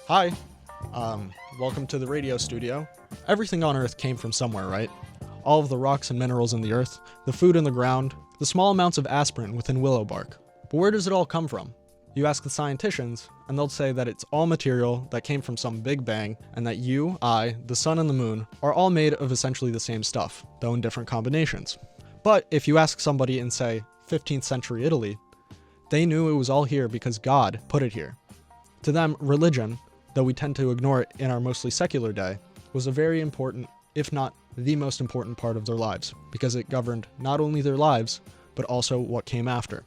Hi, welcome to the radio studio. Everything on Earth came from somewhere, right? All of the rocks and minerals in the earth, the food in the ground, the small amounts of aspirin within willow bark. But where does it all come from? You ask the scienticians, and they'll say that it's all material that came from some big bang, and that you, I, the sun and the moon are all made of essentially the same stuff, though in different combinations. But if you ask somebody in, say, 15th century Italy, they knew it was all here because God put it here. To them, religion, though we tend to ignore it in our mostly secular day, was a very important, if not the most important part of their lives, because it governed not only their lives, but also what came after.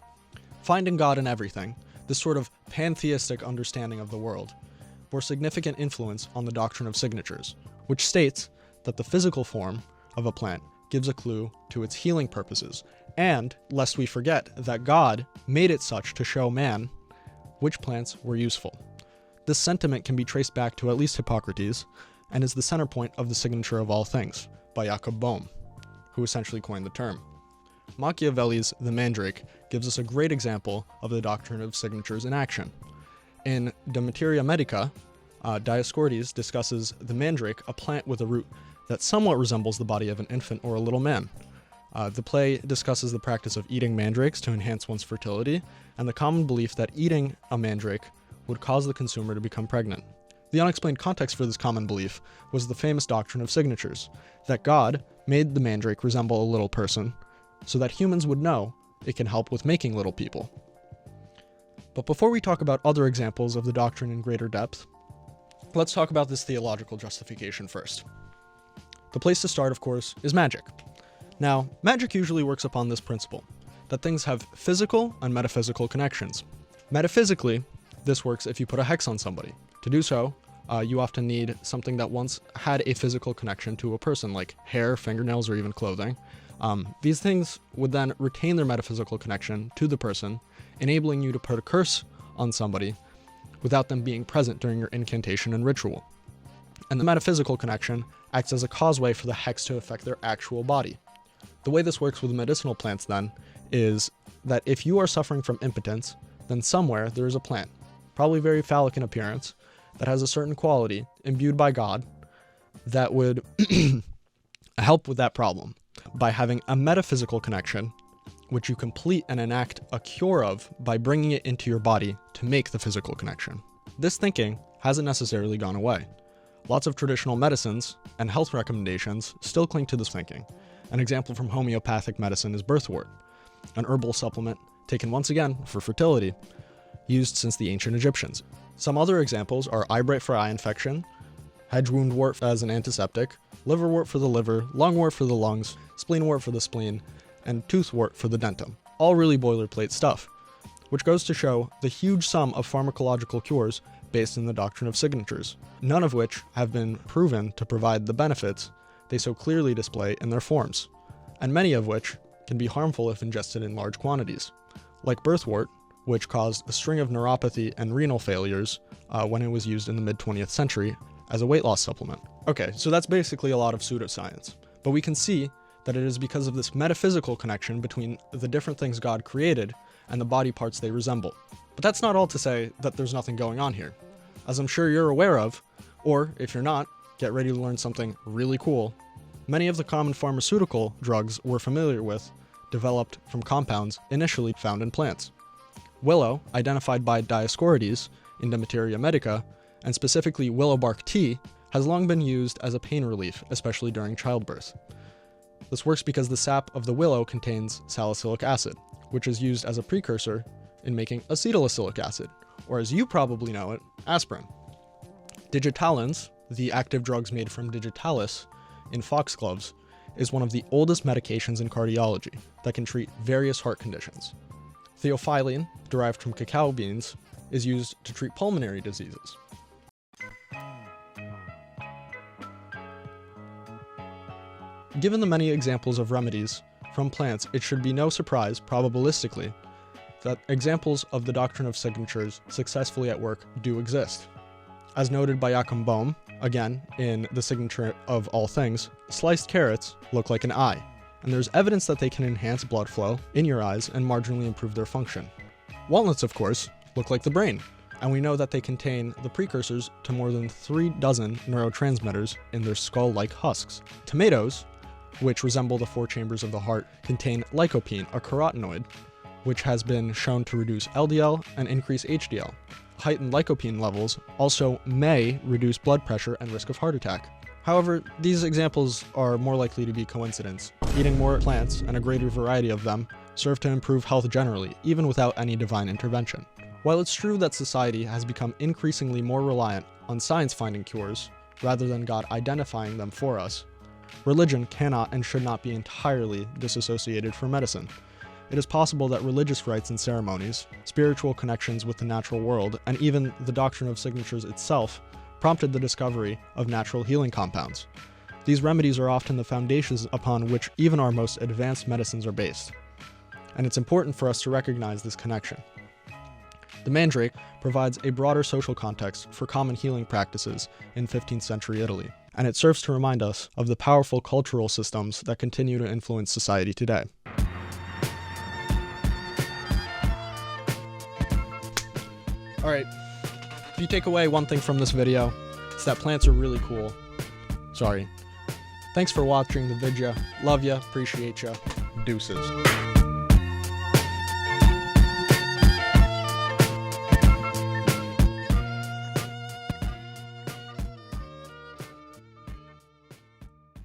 Finding God in everything, this sort of pantheistic understanding of the world, bore significant influence on the doctrine of signatures, which states that the physical form of a plant gives a clue to its healing purposes, and, lest we forget, that God made it such to show man which plants were useful. This sentiment can be traced back to at least Hippocrates, and is the center point of the signature of all things, by Jacob Boehme, who essentially coined the term. Machiavelli's The Mandrake gives us a great example of the doctrine of signatures in action. In De Materia Medica, Dioscorides discusses the mandrake, a plant with a root that somewhat resembles the body of an infant or a little man. The play discusses the practice of eating mandrakes to enhance one's fertility, and the common belief that eating a mandrake would cause the consumer to become pregnant. The unexplained context for this common belief was the famous doctrine of signatures, that God made the mandrake resemble a little person, so that humans would know it can help with making little people. But before we talk about other examples of the doctrine in greater depth, let's talk about this theological justification first. The place to start, of course, is magic. Now, magic usually works upon this principle, that things have physical and metaphysical connections. Metaphysically, this works if you put a hex on somebody. To do so, you often need something that once had a physical connection to a person, like hair, fingernails, or even clothing. These things would then retain their metaphysical connection to the person, enabling you to put a curse on somebody without them being present during your incantation and ritual. And the metaphysical connection acts as a causeway for the hex to affect their actual body. The way this works with medicinal plants, then, is that if you are suffering from impotence, then somewhere there is a plant, probably very phallic in appearance, that has a certain quality imbued by God that would help with that problem by having a metaphysical connection, which you complete and enact a cure of by bringing it into your body to make the physical connection. This thinking hasn't necessarily gone away. Lots of traditional medicines and health recommendations still cling to this thinking. An example from homeopathic medicine is birthwort, an herbal supplement taken once again for fertility, used since the ancient Egyptians. Some other examples are eyebright for eye infection, hedgewoundwort as an antiseptic, liverwort for the liver, lungwort for the lungs, spleenwort for the spleen, and toothwort for the dentum. All really boilerplate stuff, which goes to show the huge sum of pharmacological cures based in the doctrine of signatures, none of which have been proven to provide the benefits they so clearly display in their forms, and many of which can be harmful if ingested in large quantities, like birthwort, which caused a string of neuropathy and renal failures when it was used in the mid-20th century as a weight loss supplement. Okay, so that's basically a lot of pseudoscience, but we can see that it is because of this metaphysical connection between the different things God created and the body parts they resemble. But that's not all to say that there's nothing going on here. As I'm sure you're aware of, or if you're not, get ready to learn something really cool. Many of the common pharmaceutical drugs we're familiar with developed from compounds initially found in plants. Willow, identified by Dioscorides in De Materia Medica, and specifically willow bark tea, has long been used as a pain relief, especially during childbirth. This works because the sap of the willow contains salicylic acid, which is used as a precursor in making acetylsalicylic acid, or as you probably know it, aspirin. Digitalins, the active drugs made from digitalis in foxgloves, is one of the oldest medications in cardiology that can treat various heart conditions. Theophylline, derived from cacao beans, is used to treat pulmonary diseases. Given the many examples of remedies from plants, it should be no surprise, probabilistically, that examples of the doctrine of signatures successfully at work do exist. As noted by Jacob Boehme, again, in The Signature of All Things, sliced carrots look like an eye, and there's evidence that they can enhance blood flow in your eyes and marginally improve their function. Walnuts, of course, look like the brain, and we know that they contain the precursors to more than 3 dozen neurotransmitters in their skull-like husks. Tomatoes, which resemble the 4 chambers of the heart, contain lycopene, a carotenoid, which has been shown to reduce LDL and increase HDL. Heightened lycopene levels also may reduce blood pressure and risk of heart attack. However, these examples are more likely to be coincidence. Eating more plants, and a greater variety of them, serve to improve health generally, even without any divine intervention. While it's true that society has become increasingly more reliant on science finding cures, rather than God identifying them for us, religion cannot and should not be entirely disassociated from medicine. It is possible that religious rites and ceremonies, spiritual connections with the natural world, and even the doctrine of signatures itself prompted the discovery of natural healing compounds. These remedies are often the foundations upon which even our most advanced medicines are based, and it's important for us to recognize this connection. The mandrake provides a broader social context for common healing practices in 15th century Italy, and it serves to remind us of the powerful cultural systems that continue to influence society today. Alright, if you take away one thing from this video, it's that plants are really cool. Sorry. Thanks for watching the video. Love ya, appreciate ya. Deuces.